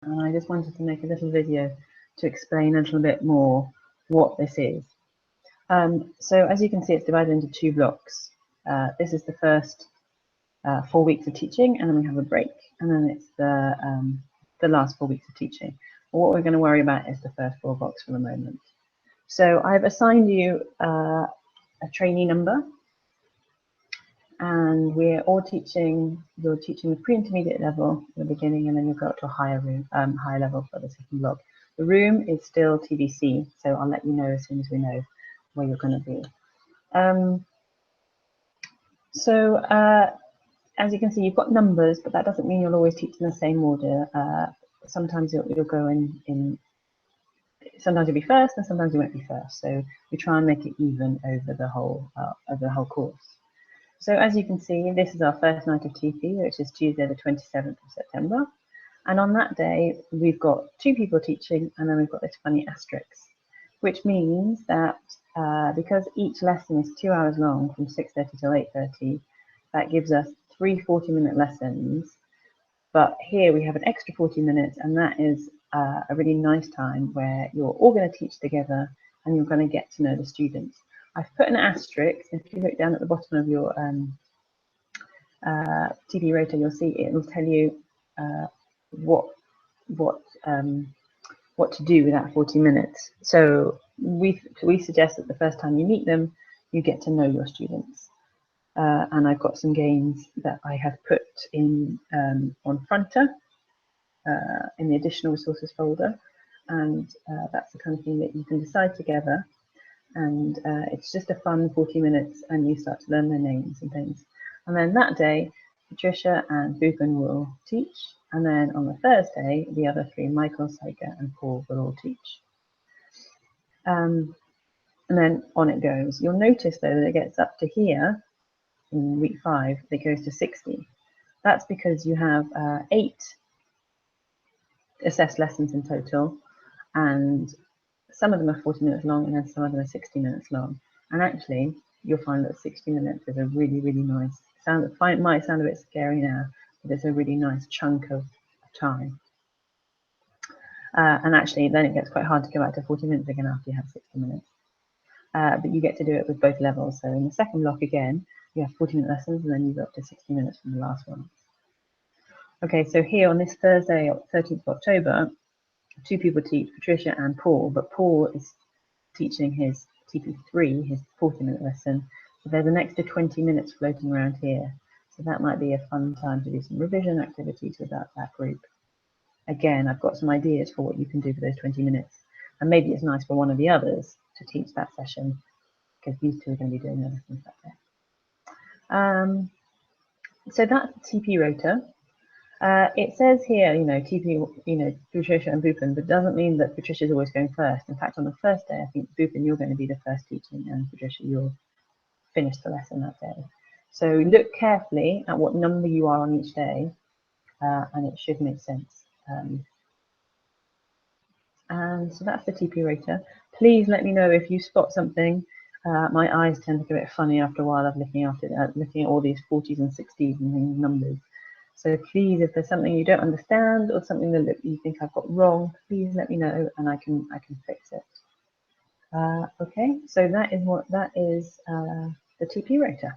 and I just wanted to make a little video to explain a little bit more what this is. So as you can see, it's divided into 2 blocks. This is the first 4 weeks of teaching, and then we have a break, and then it's the last 4 weeks of teaching. But what we're going to worry about is the first 4 blocks for the moment. So I've assigned you a trainee number, and we're all teaching. You're teaching the pre-intermediate level at the beginning, and then you'll go up to a higher level for the second block. The room is still TBC, so I'll let you know as soon as we know where you're going to be. As you can see, you've got numbers, but that doesn't mean you'll always teach in the same order. Sometimes you'll go in. Sometimes you'll be first, and sometimes you won't be first. So we try and make it even over the whole course. So as you can see, this is our first night of TP, which is Tuesday the 27th of September. And on that day, we've got 2 people teaching, and then we've got this funny asterisk, which means that because each lesson is 2 hours long, from 6:30 till 8:30, that gives us 3 40-minute lessons. But here we have an extra 40 minutes, and that is a really nice time where you're all going to teach together and you're going to get to know the students. I've put an asterisk. If you look down at the bottom of your TP rota, you'll see it will tell you what to do with that 40 minutes. So we suggest that the first time you meet them, you get to know your students. And I've got some games that I have put in on Fronter in the additional resources folder, and that's the kind of thing that you can decide together. And it's just a fun 40 minutes, and you start to learn their names and things. And then that day, Patricia and Buchan will teach, and then on the Thursday, the other 3, Michael, Saika, and Paul, will all teach. And then on it goes. You'll notice though that it gets up to here in week 5, it goes to 60. That's because you have 8 assessed lessons in total, and some of them are 40 minutes long, and then some of them are 60 minutes long. And actually, you'll find that 60 minutes is a really, really nice sound. It might sound a bit scary now, but it's a really nice chunk of time. And actually, then it gets quite hard to go back to 40 minutes again after you have 60 minutes. But you get to do it with both levels. So in the second block again, you have 40-minute lessons, and then you go up to 60 minutes from the last one. Okay, so here on this Thursday, 13th of October, 2 people teach, Patricia and Paul, but Paul is teaching his TP3, his 40-minute lesson. So there's an extra 20 minutes floating around here. So that might be a fun time to do some revision activities with that group. Again, I've got some ideas for what you can do for those 20 minutes. And maybe it's nice for one of the others to teach that session, because these 2 are going to be doing their lessons that day. So that's TP rota. It says here, TP, Patricia and Buchan, but doesn't mean that Patricia is always going first. In fact, on the first day, I think Buchan, you're going to be the first teaching, and Patricia, you'll finish the lesson that day. So look carefully at what number you are on each day, and it should make sense. And so that's the TP rota. Please let me know if you spot something. My eyes tend to get a bit funny after a while of looking at all these 40s and 60s and numbers. So please, if there's something you don't understand or something that you think I've got wrong, please let me know, and I can fix it. Okay, so that is the TP rota.